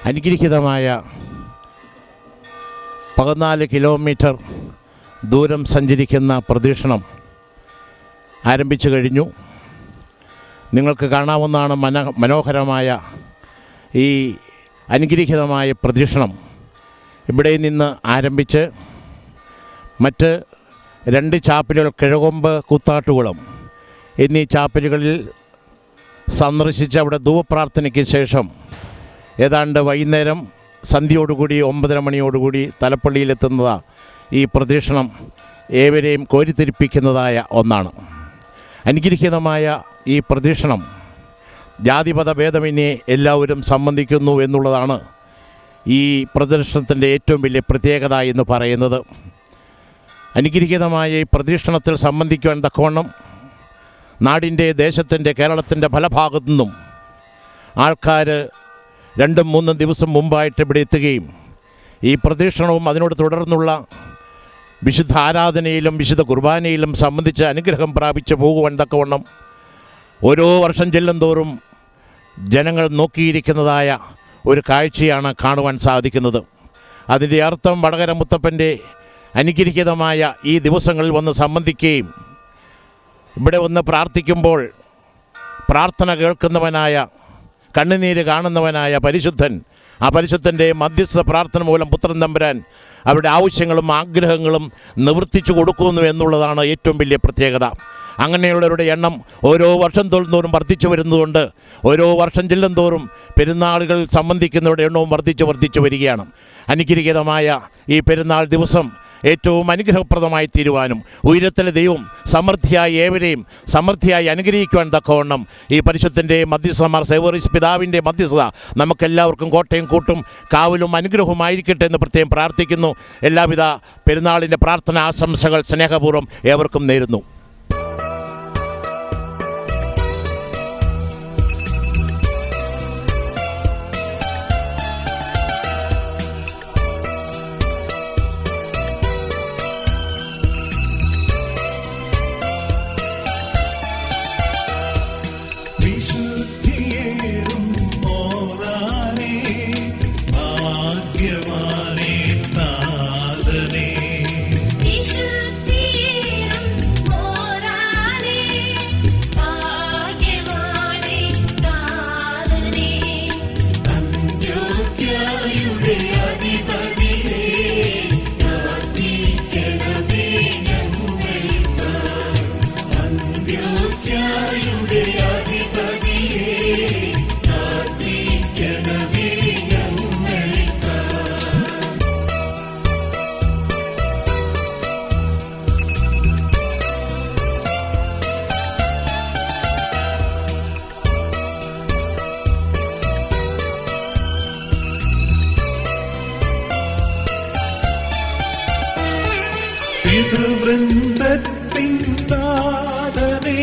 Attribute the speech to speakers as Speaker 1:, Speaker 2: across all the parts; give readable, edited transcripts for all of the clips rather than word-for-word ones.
Speaker 1: അനുഗ്രഹീതമായ 14 കിലോമീറ്റർ ദൂരം സഞ്ചരിക്കുന്ന പ്രദക്ഷിണം ആരംഭിച്ചു കഴിഞ്ഞു. നിങ്ങൾക്ക് കാണാവുന്നതാണ് മനോഹരമായ ഈ അനുഗ്രഹീതമായ പ്രദക്ഷിണം. ഇവിടെ നിന്ന് ആരംഭിച്ച് മറ്റ് 2 ചാപ്പലുകൾ, കിഴകൊമ്പ്, കൂത്താട്ടുകുളം എന്നീ ചാപ്പലുകളിൽ സന്ദർശിച്ച് അവിടെ ധൂപപ്രാർത്ഥനയ്ക്ക് ശേഷം ഏതാണ്ട് വൈകുന്നേരം സന്ധ്യയോടുകൂടി 9:30 മണിയോടുകൂടി തലപ്പള്ളിയിലെത്തുന്നതാണ് ഈ പ്രദക്ഷിണം ഏവരെയും കോരിത്തിരിപ്പിക്കുന്നതായ ഒന്നാണ്. അനുഗ്രഹീതമായ ഈ പ്രദക്ഷിണം ജാതിമത ഭേദമന്യേ എല്ലാവരും സംബന്ധിക്കുന്നു എന്നുള്ളതാണ് ഈ പ്രദക്ഷിണത്തിൻ്റെ ഏറ്റവും വലിയ പ്രത്യേകത എന്ന് പറയുന്നത്. അനുഗ്രഹീതമായ ഈ പ്രദക്ഷിണത്തിൽ സംബന്ധിക്കുവാൻ തക്കവണ്ണം നാടിൻ്റെ, ദേശത്തിൻ്റെ, കേരളത്തിൻ്റെ പല ഭാഗത്തു നിന്നും ആൾക്കാർ 2-3 ദിവസം മുമ്പായിട്ട് ഇവിടെ എത്തുകയും ഈ പ്രദക്ഷിണവും അതിനോട് തുടർന്നുള്ള വിശുദ്ധ ആരാധനയിലും വിശുദ്ധ കുർബാനയിലും സംബന്ധിച്ച് അനുഗ്രഹം പ്രാപിച്ച് പോകുവാൻ തക്കവണ്ണം ഓരോ വർഷം ചെല്ലുന്തോറും ജനങ്ങൾ നോക്കിയിരിക്കുന്നതായ ഒരു കാഴ്ചയാണ് കാണുവാൻ സാധിക്കുന്നത്. അതിൻ്റെ അർത്ഥം വടകര മുത്തപ്പൻ്റെ അനുഗ്രഹീതമായ ഈ ദിവസങ്ങളിൽ വന്ന് സംബന്ധിക്കുകയും ഇവിടെ വന്ന് പ്രാർത്ഥിക്കുമ്പോൾ പ്രാർത്ഥന കേൾക്കുന്നവനായ, കണ്ണുനീര് കാണുന്നവനായ പരിശുദ്ധൻ, ആ പരിശുദ്ധൻ്റെ മധ്യസ്ഥ പ്രാർത്ഥന മൂലം പുത്രൻ തമ്പുരാൻ അവരുടെ ആവശ്യങ്ങളും ആഗ്രഹങ്ങളും നിവർത്തിച്ചു കൊടുക്കുന്നു എന്നുള്ളതാണ് ഏറ്റവും വലിയ പ്രത്യേകത. അങ്ങനെയുള്ളവരുടെ എണ്ണം ഓരോ വർഷം തോറും വർദ്ധിച്ചു വരുന്നതുകൊണ്ട് ഓരോ വർഷം ചെല്ലുന്തോറും പെരുന്നാളുകൾ സംബന്ധിക്കുന്നവരുടെ എണ്ണവും വർദ്ധിച്ചു വരികയാണ്. അനുഗ്രഹീതമായ ഈ പെരുന്നാൾ ദിവസം ഏറ്റവും അനുഗ്രഹപ്രദമായി തീരുവാനും ഉയരത്തിലെ ദൈവം സമൃദ്ധിയായി ഏവരെയും സമൃദ്ധിയായി അനുഗ്രഹിക്കുവാൻ തക്കവണ്ണം ഈ പരിശുദ്ധൻ്റെ മധ്യസ്ഥമാർ സേവോറിസ് പിതാവിൻ്റെ മധ്യസ്ഥത നമുക്കെല്ലാവർക്കും കോട്ടയും കൂട്ടും കാവലും അനുഗ്രഹവുമായിരിക്കട്ടെ എന്ന് പ്രത്യേകം പ്രാർത്ഥിക്കുന്നു. എല്ലാവിധ പെരുന്നാളിൻ്റെ പ്രാർത്ഥന ആശംസകൾ സ്നേഹപൂർവ്വം ഏവർക്കും നേരുന്നു.
Speaker 2: വൃന്ദത്തിൻ നാദനേ,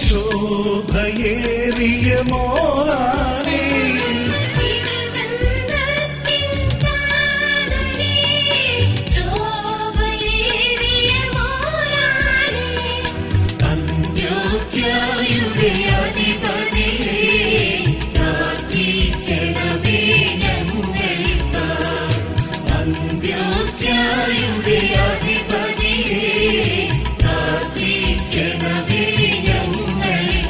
Speaker 2: ശോഭയേറിയ മോറാനേ, അന്ത്യോക്യയുടെ അധിപതിയേ, പ്രാർത്ഥിക്കണമേ ഞങ്ങൾക്കായി. അന്ത്യോക്യയുടെ അധിപതിയേ, പ്രാർത്ഥിക്കണമേ ഞങ്ങൾക്കായി.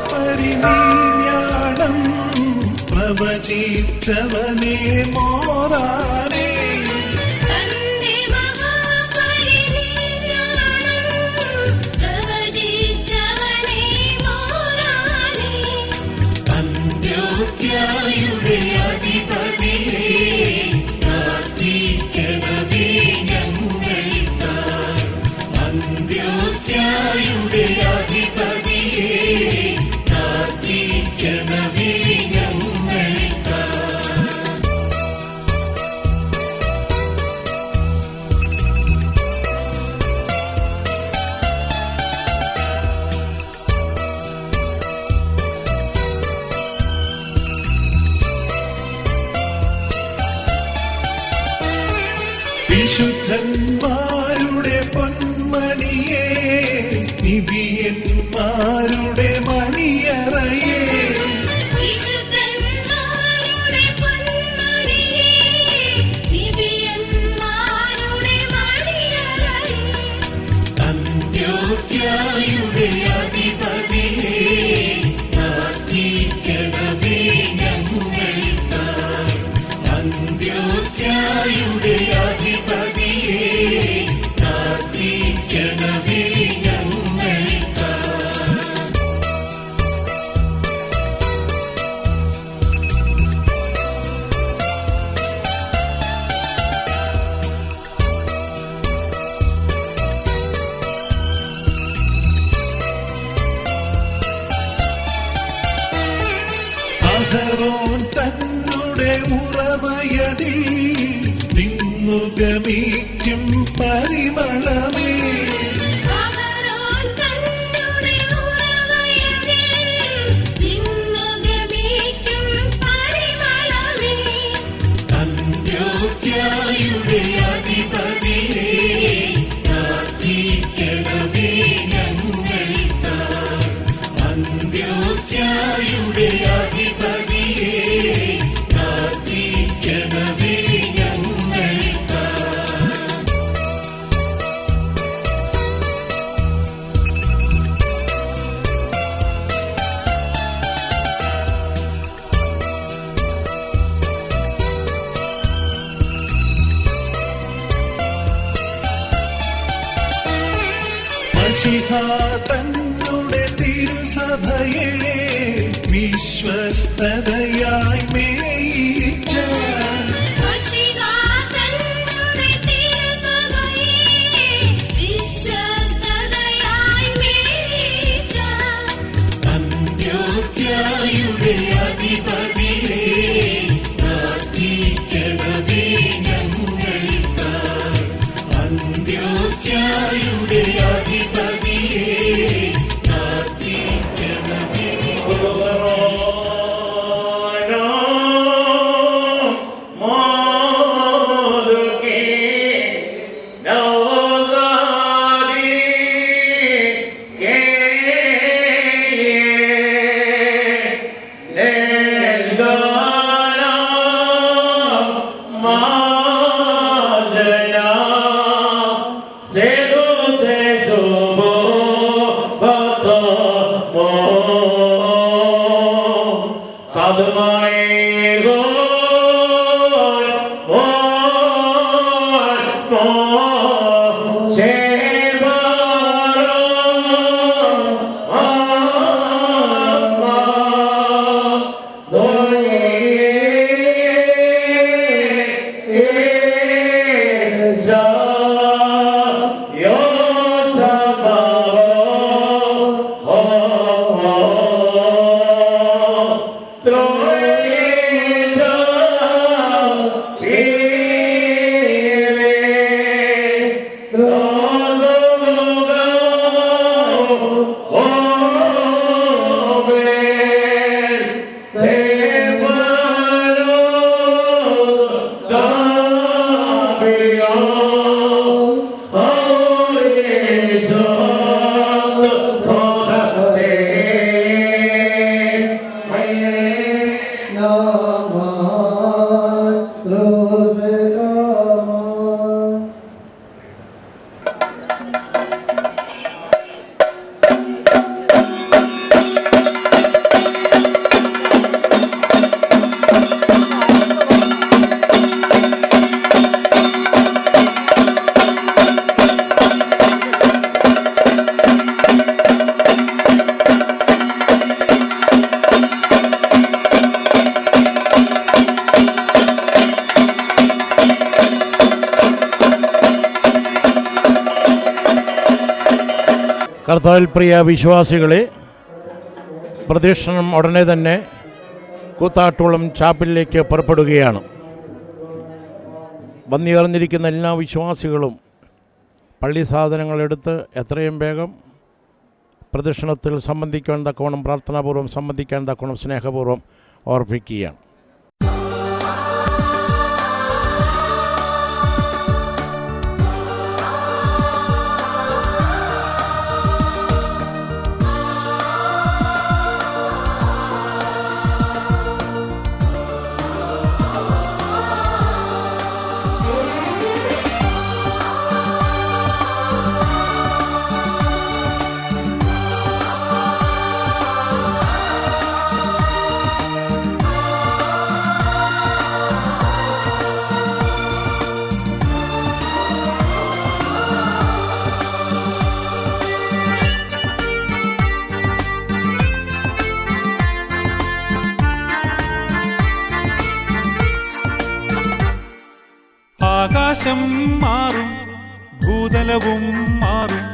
Speaker 2: പരിമീഞ്ഞാണം പ്രവചിച്ചവനേ മോറാനേ, അന്ത്യോക്യയുടെ അധിപതിയേ, പ്രാർത്ഥിക്കണമേ ഞങ്ങൾക്കായി. അന്ത്യോക്യയുടെ അധിപതിയേ, പ്രാർത്ഥിക്കണമേ ഞങ്ങൾക്കായി. നിബിയന്മാരുടെ മണിയറയേ
Speaker 3: വിശുദ്ധന്മാരുടെ പൊന്മണിയേ നിബിയന്മാരുടെ മണിയറയേ
Speaker 2: അന്ത്യോക്യായുടെ അധിപതിയേ പ്രാർത്ഥിക്കണമേ ഞങ്ങൾക്കായി അന്ത്യോക്യായുടെ അധിപതിയേ പ്രാർത്ഥിക്കണമേ അഹരോൻ തന്നുടെ ഉറവയതിൽ നിന്നു ഗമിക്കും പരിമളമേ
Speaker 3: അഹരോൻ തന്നുടെ ഉറവയതിൽ നിന്നു ഗമിക്കും പരിമളമേ
Speaker 2: അന്ത്യോക്യായുടെ അധിപതിയേ പ്രാർത്ഥിക്കണമേ ഞങ്ങൾക്കായി അന്ത്യോക്യായുടെ അധിപതിയേ പ്രാർത്ഥിക്കണമേ തന്നുടെ തിരുസഭയെ വിശ്വസ്തതയായി മേയിച്ച
Speaker 3: തന്നുടെ തിരുസഭയെ വിശ്വസ്തതയായി മേയിച്ച
Speaker 2: അന്ത്യോക്യായുടെ അധിപതിയേ പ്രാർത്ഥിക്കണമേ ഞങ്ങൾക്കായി അന്ത്യോക്യായുടെ അധിപതിയേ പ്രാർത്ഥിക്കണമേ
Speaker 1: കർത്താവിൽ പ്രിയ വിശ്വാസികളെ, പ്രദക്ഷിണം ഉടനെ തന്നെ കൂത്താട്ടുകുളം ചാപ്പലിലേക്ക് പുറപ്പെടുകയാണ്. വന്നിറഞ്ഞിരിക്കുന്ന എല്ലാ വിശ്വാസികളും പള്ളി സാധനങ്ങളെടുത്ത് എത്രയും വേഗം പ്രദക്ഷിണത്തിൽ സംബന്ധിക്കാൻ തക്കവണ്ണം പ്രാർത്ഥനാപൂർവ്വം സംബന്ധിക്കാൻ തക്കവണ്ണം സ്നേഹപൂർവ്വം ഓർപ്പിക്കുകയാണ്.
Speaker 4: ആകാശം മാറും, ഭൂതലവും മാറും,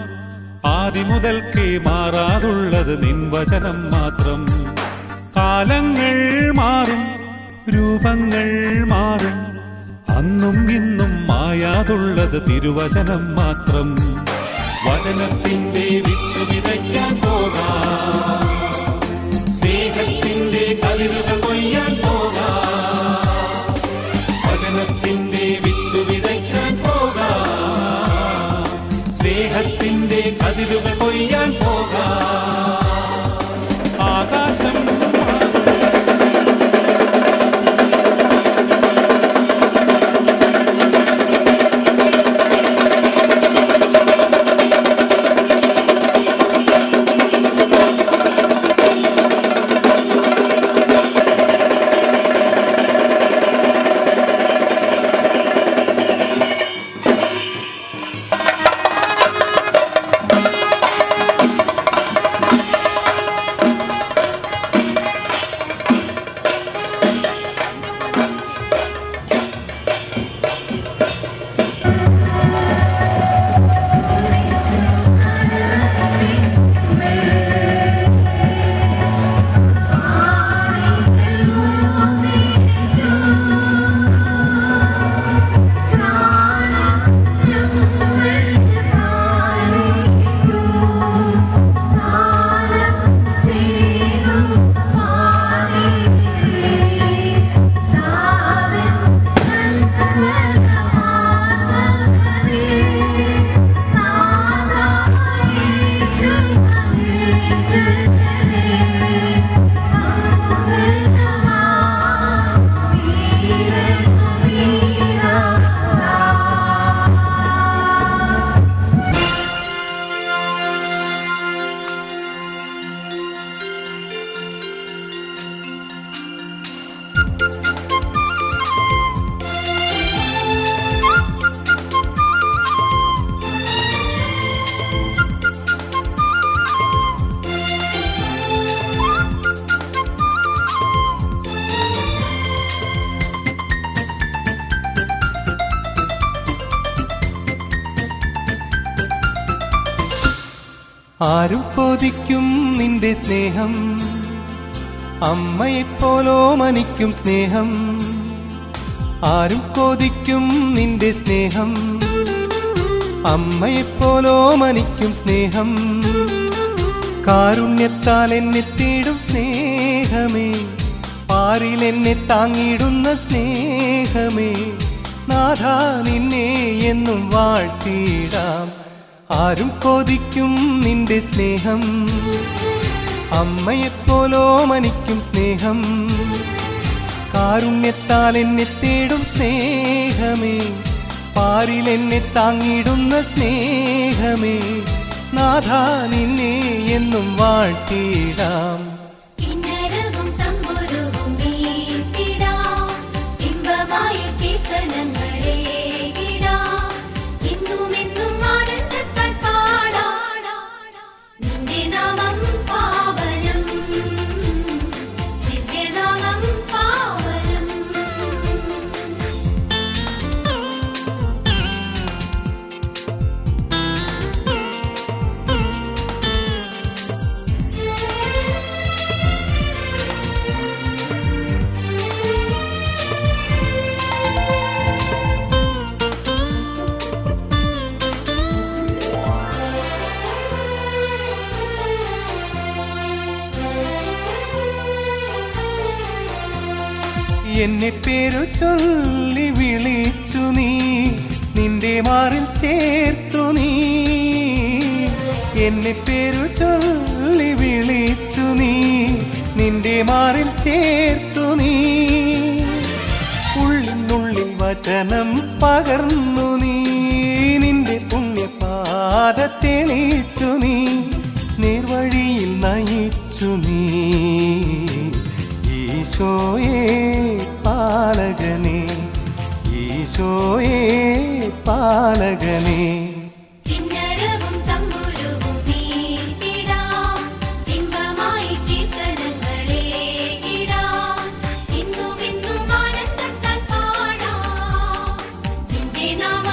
Speaker 4: ആദിമുതൽക്കേ മാറാതുള്ളത് നിൻ വചനം മാത്രം. കാലങ്ങൾ മാറും, രൂപങ്ങൾ മാറും, അന്നും ഇന്നും മായാതുള്ളത് തിരുവചനം മാത്രം. വചനത്തിന്റെ വിത്ത് വിതയ്ക്കാൻ പോകാം, സ്നേഹത്തിന്റെ കതിരുകൾ കൊയ്യാൻ പോകാം. വചനത്തിന്റെ വിത്ത് വിതയ്ക്കാൻ പോകാം, സ്നേഹത്തിന്റെ കതിരുകൾ കൊയ്യാൻ പോകാം. ആകാശം
Speaker 5: ആരും കൊതിക്കും നിന്റെ സ്നേഹം, അമ്മയെപ്പോലോമനിക്കും സ്നേഹം. ആരും കൊതിക്കും നിന്റെ സ്നേഹം, അമ്മയെപ്പോലോമനിക്കും സ്നേഹം. കാരുണ്യത്താൽ എന്നെ തേടും സ്നേഹമേ, പാരിൽ എന്നെ താങ്ങിടുന്ന സ്നേഹമേ. നാഥാ നിന്നെ എന്നും വാഴ്ത്തിടാം. ആരും കൊതിക്കും നിന്റെ സ്നേഹം, അമ്മയെപ്പോലോമനിക്കും സ്നേഹം. കാരുണ്യത്താൽ എന്നെ തേടും സ്നേഹമേ, പാരിൽ എന്നെ താങ്ങിടുന്ന സ്നേഹമേ. നാഥാ നിന്നെ എന്നും വാഴ്ത്തിടാം.
Speaker 3: കിന്നരവും തമ്പുരുവും മീട്ടിടാം, ഇമ്പമായ കീർത്തനങ്ങളേകിടാം. ഇന്നുമെന്നും ആനന്ദത്താൽ പാടാം, നിന്റെ നാമം പാവനം, ദിവ്യനാമം പാവനം.
Speaker 5: എന്നെ പേരു ചൊല്ലി വിളിച്ചു നീ, നിന്റെ മാറിൽ ചേർത്തു നീ. എന്നെ പേരു ചൊല്ലി വിളിച്ചു നീ, നിന്റെ മാറിൽ ചേർത്തു നീ. ഉള്ളിനുള്ളിൽ വചനം പകർന്നു നീ, നിന്റെ പുണ്യപാത തെളിച്ചു നീ. നേർവഴിയിൽ നയിച്ചു നീ. ഈശോയേ പാലകനേ, ഈശോയേ പാലകനേ.
Speaker 3: കിന്നരവും തമ്പുരുവും മീട്ടിടാം, ഇമ്പമായ കീർത്തനങ്ങളേകിടാം. ഇന്നുമെന്നും ആനന്ദത്താൽ പാടാം, നിന്റെ നാമം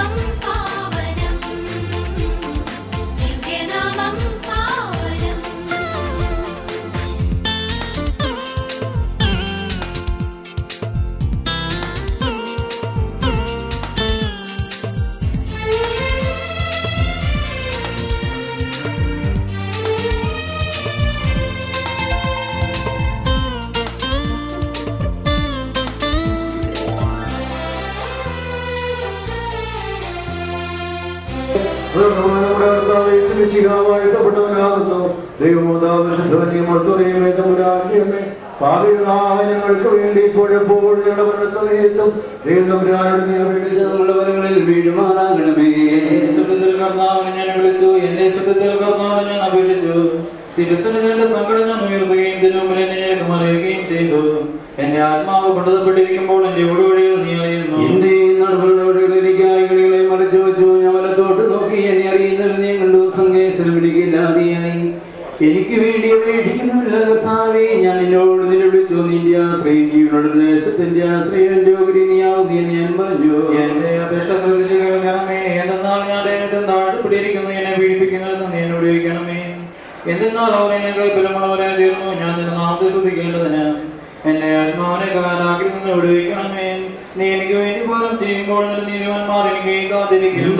Speaker 6: വാഴ്ത്തപ്പെട്ടവനാകുന്നു. ദൈവമോദാവിശുദ്ധവന്യമേ തമ്പുരാന്യമേ പാപികളായ ഞങ്ങൾക്ക് വേണ്ടി ഇപ്പോഴെപ്പോഴും ഞങ്ങളുടെ മനസ്സമയത്തും ദൈവതമ്പുരാനോട് നീ അപേക്ഷിച്ച് ഞങ്ങളുടെ വരങ്ങളിൽ വീഴുമാറാകണമേ.
Speaker 7: സുഖത്തിൽ കർത്താവിനെ ഞാൻ വിളിച്ചു, എന്റെ സുഖത്തിൽ കർത്താവിനെ ഞാൻ അപേക്ഷിച്ചു. തിരുസന്നിധിയുടെ സങ്കടം ഞാൻ ഉയർത്തുകയും തിരുമുമ്പിൽ എന്നെ മറിയുകയും ചെയ്തു. എന്റെ ആത്മാവ് കൊണ്ടുവപ്പെട്ടിരിക്കുമ്പോൾ എന്റെ ഒടുവഴികൾ നീ അറിയുന്നു.
Speaker 6: എന്റെ നടപടികളോട് എനിക്കായികളെ മറിച്ചു വെച്ചു. ഞാൻ വലത്തോട്ട് നോക്കി എന്നെ അറിയുന്നവർ ഞാൻ കണ്ടു. സങ്കേശ്വരം പിടിക്കില്ലാതെയായി എനിക്ക് വേണ്ടി അപേക്ഷിക്കുന്നില്ല കർത്താവേ. ഞാൻ നിന്നോട് നിലവിളിച്ചു. നിന്റെ ആശ്രയം ജീവനോട് ദേശത്തിന്റെ ആശ്രയം രോഗിനിയാവുക ഞാൻ പറഞ്ഞു.
Speaker 7: എന്റെ അപേക്ഷ ശ്രദ്ധിച്ചു കേൾക്കണമേ. എന്തെന്നാൽ ഞാൻ നാടുപിടിയിരിക്കുന്നു, എന്നെ പീഡിപ്പിക്കുന്നത് നീ എന്നോട് ചോദിക്കണമേ. എന്തെന്നാൽ അവർ എന്നെ ബലമുള്ളവരെ തീർന്നു. ഞാൻ നിന്റെ നാമത്തെ ശ്രദ്ധിക്കേണ്ടതിന് എന്റെ ആത്മാവിനെ കാലാക്കി നിന്ന് വിടുവിക്കണമേ. നീ എനിക്ക് വേണ്ടി പോലും ചെയ്യുമ്പോൾ നീതിമാന്മാർ എനിക്ക് കാത്തിരിക്കും.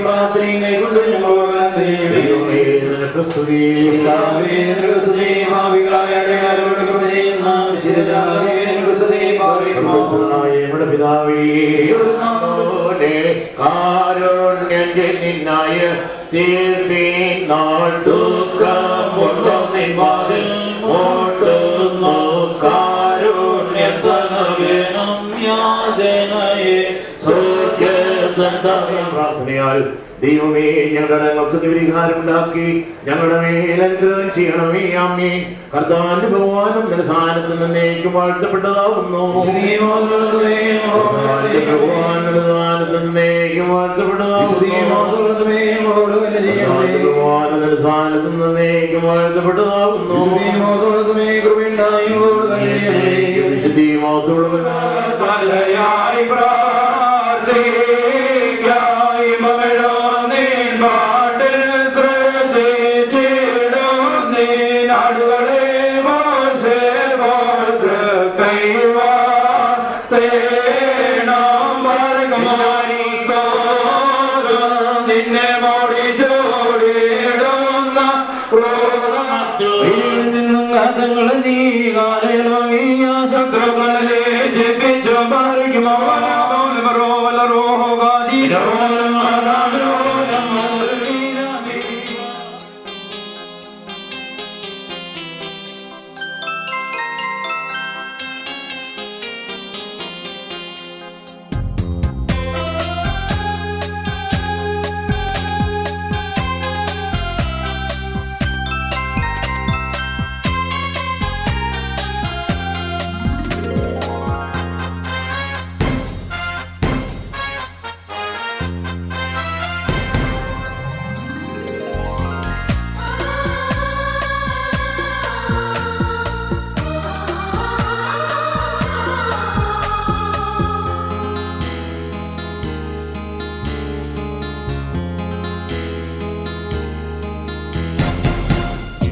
Speaker 7: പ്രാർത്ഥനയും കൈകൊണ്ട് ഞങ്ങളോട്
Speaker 1: നിന്നായ തീർപ്പീൻ നാട്ടുക്രമുണ്ടിൽ ഓട്ടുന്നു കാരുണ്യതനവേണം യാചനയെ പ്രാർത്ഥനയാൽ ദൈവമേ ഞങ്ങളുടെ ഞങ്ങൾക്ക് പരിഹാരം ഉണ്ടാക്കി ഞങ്ങളുടെ മേൽ അനുഗ്രഹം ചെയ്യണമേ. ആമേൻ. കർത്താവിന്റെ ബഹുമാനം സ്ഥാനത്ത് നിന്നേക്കും വാഴ്ത്തപ്പെട്ടതാകുന്നു.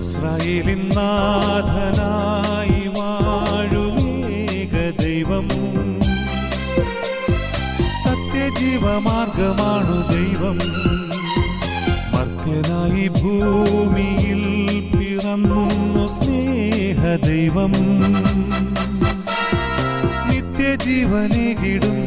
Speaker 4: ഇസ്രായേലിൻ നാഥനായി വാഴുമേക ദൈവം, സത്യജീവമാർഗമാണു ദൈവം. മർത്യനായി ഭൂമിയിൽ പിറന്നു സ്നേഹദൈവം, നിത്യജീവനെ കിടും